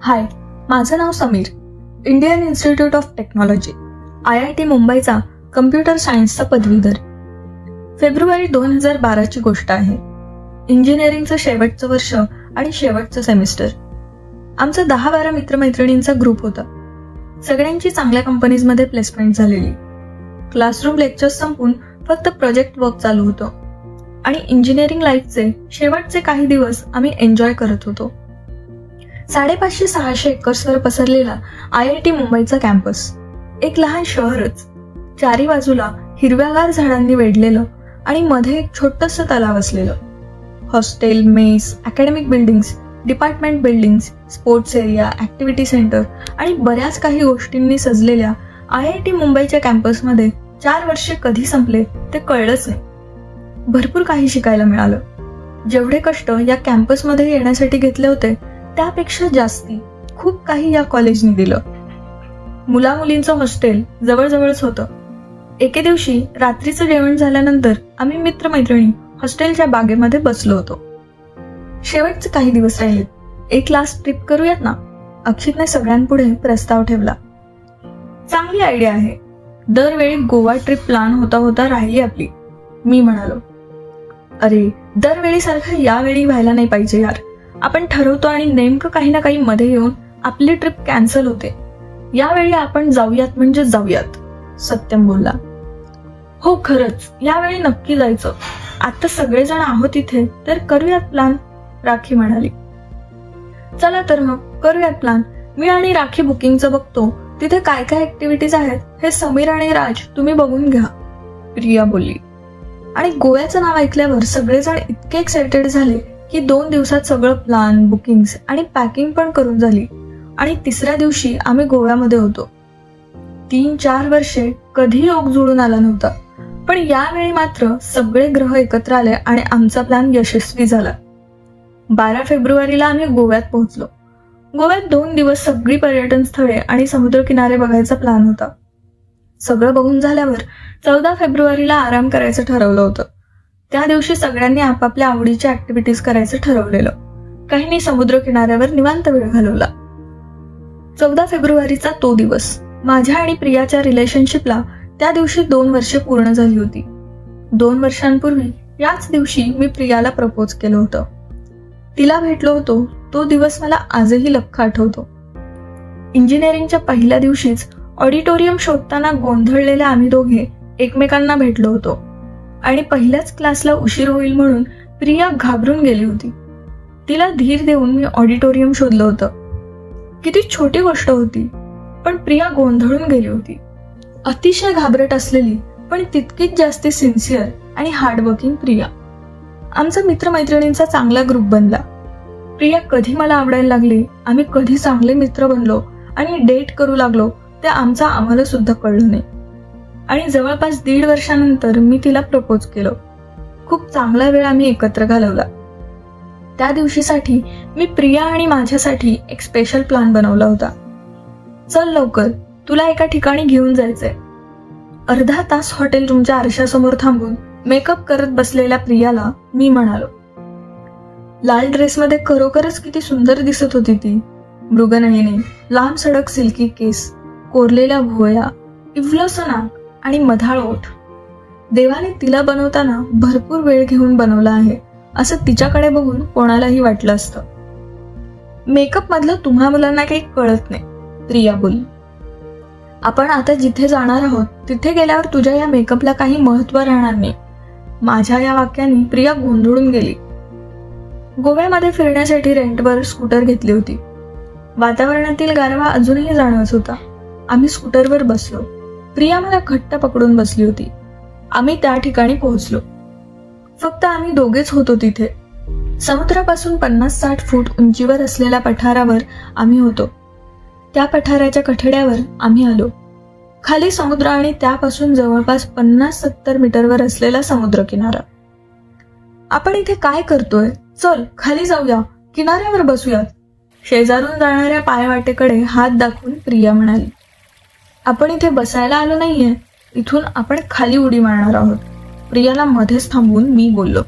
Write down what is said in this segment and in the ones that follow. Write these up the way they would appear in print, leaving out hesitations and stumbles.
हाय, माझं नाव Sameer. Indian Institute of Technology IIT मुंबईचा कम्प्युटर सायन्सचा पदवीधर. फेब्रुवारी 2012ची गोष्ट आहे. इंजिनिअरिंगचं शेवटचं वर्ष आणि शेवटचं सेमिस्टर. आमचा 10-12 मित्रमैत्रिणींचा ग्रुप होता. सगळ्यांची चांगल्या कंपनीजमध्ये प्लेसमेंट झालेली. क्लासरूम लेक्चर्स संपून फक्त प्रोजेक्ट वर्क चालू होतं आणि इंजिनिअरिंग लाईफचे शेवटचे काही दिवस आम्ही एन्जॉय करत होतो. 550-600 एकर्सवर पसरलेला IIT मुंबईचा कॅम्पस. एक लहान शहरच. चारी बाजूला हिरव्यागार झाडांनी वेढलेलं आणि मध्ये एक छोटंसं तलाव असलेलं. Hostel, mess, academic buildings, department buildings, sports area, activity centre आणि बऱ्याच काही गोष्टींनी सजलेल्या IIT मुंबईच्या कॅम्पसमध्ये 4 वर्षे कधी संपले ते कळलंच नाही. भरपूर काही शिकायला मिळालं. जेवढे कष्ट या कॅम्पसमध्ये येण्यासाठी घेतले होते त्यापेक्षा जास्ती खूप काही या कॉलेजने दिलं. मुला-मुलींचं हॉस्टेल जवळजवळच होतं. एके दिवशी रात्रीचं जेवण झाल्यानंतर आम्ही मित्रमैत्रिणी हॉस्टेलच्या बागेमध्ये बसलो होतो. शेवटचे काही दिवस राहिले. एक लास्ट ट्रिप करूयात ना, अक्षितने सगळ्यांपुढे प्रस्ताव ठेवला. चांगली आयडिया आहे. दरवेळी गोवा ट्रिप प्लॅन होता राहिली आपली, मी म्हणालो. अरे, दरवेळी सारखं यावेळी व्हायला नाही पाहिजे यार. आपण ठरवतो आणि नेमकं काही ना काही मध्ये येऊन आपली ट्रिप कॅन्सल होते. यावेळी आपण जाऊयात म्हणजे जाऊयात, सत्यम बोलला. हो खरंच, यावेळी नक्की जायचं. आता सगळेजण आहोत इथे तर करूयात प्लॅन, राखी म्हणाली. चला तर मग करूयात प्लॅन. मी आणि राखी बुकिंगचं बघतो. तिथे काय काय ऍक्टिव्हिटीज आहेत हे समीर आणि राज तुम्ही बघून घ्या, प्रिया बोलली. आणि गोव्याचं नाव ऐकल्यावर सगळेजण इतके एक्सायटेड झाले की 2 दिवसात सगळं प्लॅन, बुकिंग्स आणि पॅकिंग पण करून झाली. आणि तिसऱ्या दिवशी आम्ही गोव्यामध्ये होतो. 3-4 वर्षे कधी योग जुळून आला नव्हता, पण यावेळी मात्र सगळे ग्रह एकत्र आले आणि आमचा प्लॅन यशस्वी झाला. 12 फेब्रुवारीला आम्ही गोव्यात पोहोचलो. गोव्यात 2 दिवस सगळी पर्यटन स्थळे आणि समुद्रकिनारे बघायचा प्लॅन होता. सगळं बघून झाल्यावर 14 फेब्रुवारीला आराम करायचं ठरवलं होतं. त्या दिवशी सगळ्यांनी आपापल्या आवडीच्या ऍक्टिव्हिटीज करायचं ठरवलेलं. काहींनी समुद्र किनाऱ्यावर निवांत वेळ घालवला. 14 फेब्रुवारीचा तो दिवस. माझ्या आणि प्रियाच्या रिलेशनशिपला त्या दिवशी 2 वर्षे पूर्ण झाली होती. 2 वर्षांपूर्वी याच दिवशी मी प्रियाला प्रपोज केलं होतं. तिला भेटलो होतो तो दिवस मला आजही लख्ख आठवतो. इंजिनिअरिंगच्या पहिल्या दिवशीच ऑडिटोरियम शोधताना गोंधळलेल्या आम्ही दोघे एकमेकांना भेटलो होतो आणि पहिल्याच क्लासला उशीर होईल म्हणून प्रिया घाबरून गेली होती. तिला धीर देऊन मी ऑडिटोरियम शोधलं होतं. किती छोटी गोष्ट होती, पण प्रिया गोंधळून गेली होती. अतिशय घाबरट असलेली पण तितकीच जास्ती सिन्सिअर आणि हार्डवर्किंग प्रिया. आमचा मित्रमैत्रिणींचा चांगला ग्रुप बनला. प्रिया कधी मला आवडायला लागली, आम्ही कधी चांगले मित्र बनलो आणि डेट करू लागलो ते आम्हाला सुद्धा कळलं नाही. आणि जवळपास 1.5 वर्षानंतर मी तिला प्रपोज केलं. खूप चांगला वेळ आम्ही एकत्र घालवला. त्या दिवशीसाठी मी प्रिया आणि माझ्यासाठी एक स्पेशल प्लॅन बनवला होता. चल लवकर, तुला एका ठिकाणी घेऊन जायचंय. अर्धा तास हॉटेल रूमच्या आरशासमोर थांबून मेकअप करत बसलेल्या प्रियाला मी म्हणालो. लाल ड्रेसमध्ये खरोखरच किती सुंदर दिसत होती ती. मृगनयने, लांब सडक सिल्की केस, कोरलेल्या भुवया, इवलंसं नाक आणि मधाळ ओठ. देवाने तिला बनवताना भरपूर वेळ घेऊन बनवला आहे असं तिच्याकडे बघून कोणालाही वाटलं असतं. मेकअप मधलं तुम्हा मुलांना काही कळत नाही, प्रिया बोलली. आपण आता जिथे जाणार आहोत तिथे गेल्यावर तुझ्या या मेकअपला काही महत्त्व राहणार नाही. माझ्या या वाक्याने प्रिया गोंधळून गेली. गोव्यामध्ये फिरण्यासाठी रेंटवर स्कूटर घेतली होती. वातावरणातील गारवा अजूनही जाणवत होता. आम्ही स्कूटरवर बसलो. प्रिया मला घट्ट पकडून बसली होती. आम्ही त्या ठिकाणी पोहोचलो. फक्त आम्ही दोघेच होतो तिथे. समुद्रापासून 50-60 फूट उंचीवर असलेल्या पठारावर आम्ही होतो. त्या पठाराच्या कठड्यावर आम्ही आलो. खाली समुद्र आणि त्यापासून जवळपास 50-70 मीटरवर असलेला समुद्र किनारा. आपण इथे काय करतोय? चल खाली जाऊया, किनाऱ्यावर बसूयात, शेजारून जाणाऱ्या पायवाटेकडे हात दाखवून प्रिया म्हणाली. आपण इथे बसायला आलो नाहीये, इथून आपण खाली उडी मारणार आहोत, प्रियाला मध्येच थांबवून मी बोललो.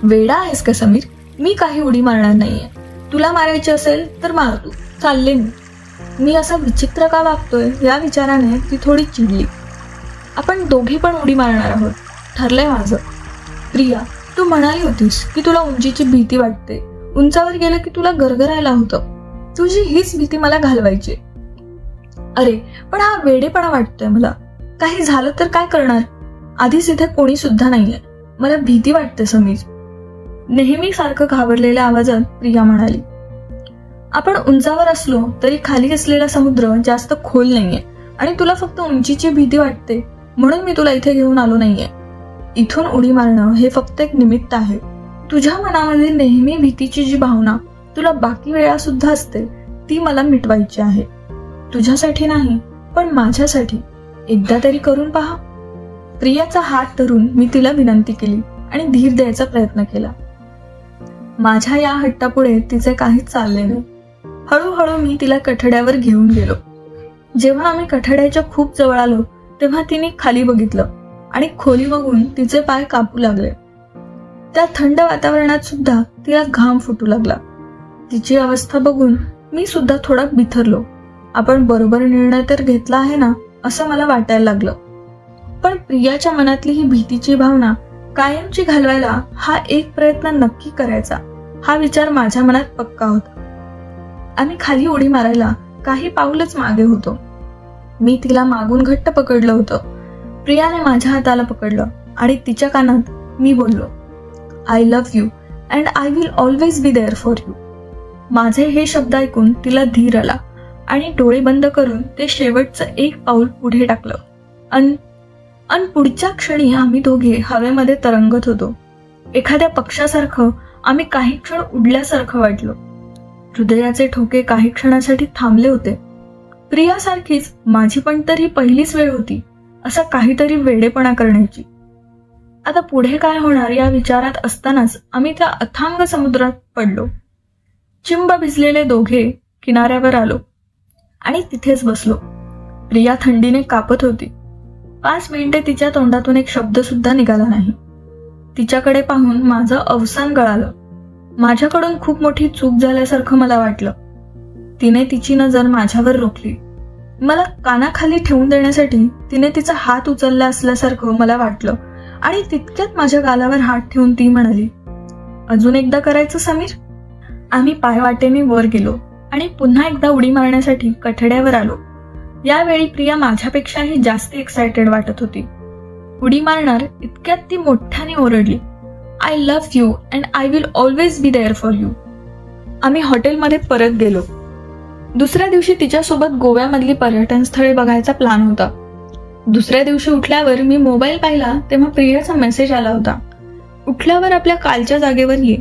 वेडा आहेस का समीर? मी काही उडी मारणार नाहीये. तुला मारायची असेल तर मार तू, चालले मी असा विचित्र का वागतोय या विचाराने ती थोडी चिडली. आपण दोघी पण उडी मारणार आहोत, ठरलंय माझं. प्रिया, तू म्हणाली होतीस की तुला उंचीची भीती वाटते. उंचावर गेलं की तुला गरगरायला होतं. तुझी हीच भीती मला घालवायची. अरे पण हा वेडेपणा वाटतोय मला. काही झालं तर काय करणार? आधीच इथे कोणी सुद्धा नाहीये. मला भीती वाटते समीर. नेहमी सारखं घाबरलेल्या आवाजात प्रिया म्हणाली. आपण उंचावर असलो तरी खाली असलेला समुद्र जास्त खोल नाहीये आणि तुला फक्त उंचीची भीती वाटते म्हणून मी तुला इथे घेऊन आलो नाहीये. इथून उडी मारणं हे फक्त एक निमित्त आहे. तुझ्या मनामध्ये नेहमी भीतीची जी भावना तुला बाकी वेळा सुद्धा असते ती मला मिटवायची आहे. तुझ्यासाठी नाही पण माझ्यासाठी. एकदा तरी करून पहा. प्रियाचा हात धरून मी तिला विनंती केली आणि धीर द्यायचा प्रयत्न केला. माझ्या या हट्टापुढे तिचे काहीच चालले नाही. हळूहळू मी तिला कठड्यावर घेऊन गेलो. जेव्हा आम्ही कठड्याच्या खूप जवळ आलो तेव्हा तिने खाली बघितलं आणि खोली बघून तिचे पाय कापू लागले. त्या थंड वातावरणात सुद्धा तिला घाम फुटू लागला. तिची अवस्था बघून मी सुद्धा थोडा बिथरलो. आपण बरोबर निर्णय तर घेतला आहे ना असं मला वाटायला लागलं. पण प्रियाच्या मनातली ही भीतीची भावना कायमची घालवायला हा एक प्रयत्न नक्की करायचा हा विचार माझ्या मनात पक्का होता. आम्ही खाली उडी मारायला काही पाऊलच मागे होतो. मी तिला मागून घट्ट पकडलं होतं. प्रियाने माझ्या हाताला पकडलं आणि तिच्या कानात मी बोललो, I love you and I will always be there for you. माझे हे शब्द ऐकून तिला धीर आला आणि डोळे बंद करून ते शेवटचं एक पाऊल पुढे टाकलं. अन पुढच्या क्षणी आम्ही दोघे हवेमध्ये तरंगत होतो. एखाद्या पक्षासारखं आम्ही काही क्षण उडल्यासारखं वाटलो. हृदयाचे ठोके काही क्षणासाठी थांबले होते. प्रियासारखीच माझी पण तर ही पहिलीच वेळ होती असा काहीतरी वेडेपणा करण्याची. आता पुढे काय होणार या विचारात असतानाच आम्ही त्या अथांग समुद्रात पडलो. चिंब भिजलेले दोघे किनाऱ्यावर आलो आणि तिथेच बसलो. प्रिया थंडीने कापत होती. 5 मिनिटे तिच्या तोंडातून एक शब्द सुद्धा निघाला नाही. तिच्याकडे पाहून माझं अवसान गळालं. माझ्याकडून खूप मोठी चूक झाल्यासारखं मला वाटलं. तिने तिची नजर माझ्यावर रोखली. मला कानाखाली ठेवून देण्यासाठी तिने तिचा हात उचलला असल्यासारखं मला वाटलं आणि तितक्यात माझ्या गालावर हात ठेवून ती म्हणाली, अजून एकदा करायचं समीर? आम्ही पायवाटेने वर गेलो आणि पुन्हा एकदा उडी मारण्यासाठी कठड्यावर आलो. यावेळी प्रिया माझ्यापेक्षाही जास्त एक्सायटेड वाटत होती. उडी मारणार इतक्यात ती मोठ्याने ओरडली, I love you and I will always be there for you. आम्ही हॉटेलमध्ये परत गेलो. दुसऱ्या दिवशी तिच्यासोबत गोव्यामधली पर्यटन स्थळे बघायचा प्लॅन होता. दुसऱ्या दिवशी उठल्यावर मी मोबाईल पाहिला तेव्हा प्रियाचा मेसेज आला होता, उठल्यावर आपल्या कालच्या जागेवर ये.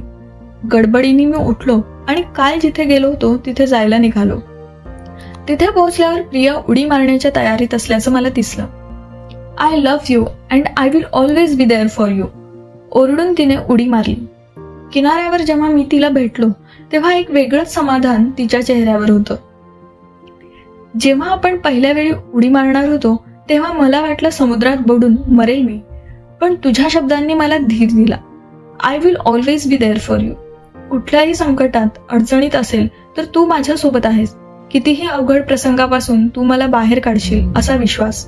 गडबडीने मी उठलो आणि काल जिथे गेलो होतो तिथे जायला निघालो. तिथे पोहोचल्यावर प्रिया उडी मारण्याच्या तयारीत असल्याचं मला दिसलं. I love you and I will always be there for you ओरडून तिने उडी मारली. किनाऱ्यावर जेव्हा मी तिला भेटलो तेव्हा एक वेगळंच समाधान तिच्या चेहऱ्यावर होतं. जेव्हा आपण पहिल्या वेळी उडी मारणार होतो तेव्हा मला वाटलं समुद्रात बुडून मरेल मी, पण तुझ्या शब्दांनी मला धीर दिला. I will always be there for you. कुठल्याही संकटात अडचणीत असेल तर तू माझ्यासोबत आहेस. कितीही अवघड प्रसंगापासून तू मला बाहेर काढशील असा विश्वास.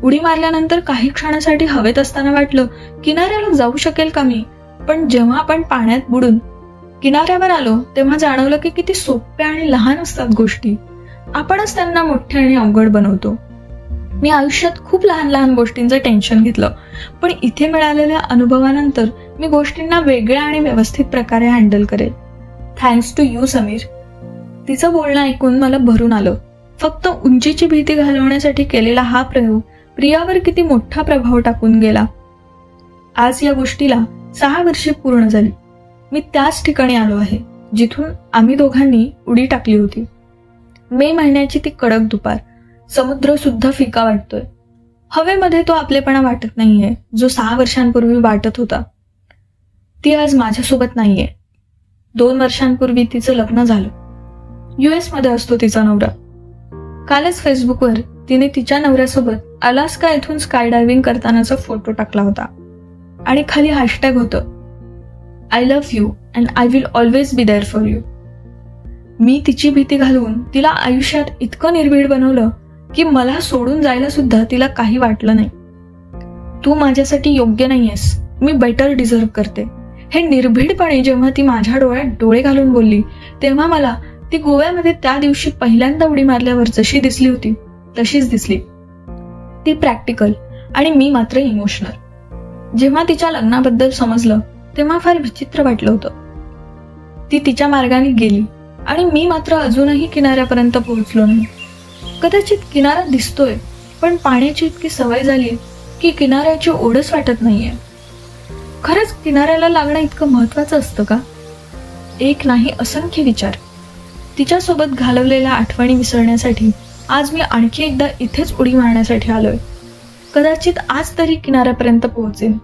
उडी मारल्यानंतर काही क्षणासाठी हवेत असताना वाटलं किनाऱ्याला जाऊ शकेल का मी, पण जेव्हा आपण पाण्यात बुडून किनाऱ्यावर आलो तेव्हा जाणवलं की किती सोप्या आणि लहान असतात गोष्टी. आपणच त्यांना मोठ्या आणि अवघड बनवतो. मी आयुष्यात खूप लहान लहान गोष्टींचं टेन्शन घेतलं, पण इथे मिळालेल्या अनुभवानंतर मी गोष्टींना वेगळ्या आणि व्यवस्थित प्रकारे हँडल करेल. Thanks to you Sameer. तिचं बोलणं ऐकून मला भरून आलं. फक्त उंचीची भीती घालवण्यासाठी केलेला हा प्रयोग प्रियावर किती मोठा प्रभाव टाकून गेला. आज या गोष्टीला 6 वर्षे पूर्ण झाली. मी त्याच ठिकाणी आलो आहे जिथून आम्ही दोघांनी उडी टाकली होती. मे महिन्याची ती कडक दुपार. समुद्र सुद्धा फिका वाटतोय. हवेमध्ये तो आपलेपणा वाटत नाहीये जो 6 वर्षांपूर्वी वाटत होता. ती आज माझ्यासोबत नाहीये. 2 वर्षांपूर्वी तिचं लग्न झालं. US मध्ये असतो तिचा नवरा. कालच फेसबुकवर तिने तिच्या नवऱ्यासोबत अलास्का येथून स्काय डायव्हिंग करतानाचा फोटो टाकला होता आणि खाली हॅशटॅग होतं, I love you and I will always be there for you. मी तिची भीती घालवून तिला आयुष्यात इतकं निर्भीड बनवलं की मला सोडून जायला सुद्धा तिला काही वाटलं नाही. तू माझ्यासाठी योग्य नाहीयेस, मी बेटर डिझर्व करते, हे निर्भीडपणे जेव्हा ती माझ्या डोळ्यात डोळे घालून बोलली तेव्हा मला ती गोव्यामध्ये त्या दिवशी पहिल्यांदा उडी मारल्यावर जशी दिसली होती तशीच दिसली. ती प्रॅक्टिकल आणि मी मात्र इमोशनल. जेव्हा तिच्या लग्नाबद्दल समजलं तेव्हा फार विचित्र वाटलं होतं. ती तिच्या मार्गाने गेली आणि मी मात्र अजूनही किनाऱ्यापर्यंत पोहोचलो नाही. कदाचित किनारा दिसतोय पण पाण्याची इतकी सवय झाली की किनाऱ्याची ओढच वाटत नाहीये. खरंच किनाऱ्याला लागणं इतकं महत्वाचं असतं का? एक नाही असंख्य विचार. तिच्यासोबत घालवलेल्या आठवणी विसरण्यासाठी आज मी आणखी एकदा इथेच उडी मारण्यासाठी आलोय. कदाचित आज तरी किनाऱ्यापर्यंत पोहोचेन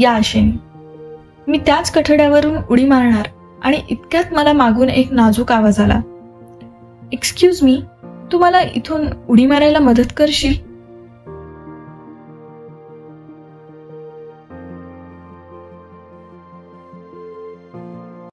या आशेने. मी त्याच कठड्यावरून उडी मारणार आणि इतक्यात मला मागून एक नाजूक आवाज आला. एक्सक्यूज मी, तू मला इथून उडी मारायला मदत करशील?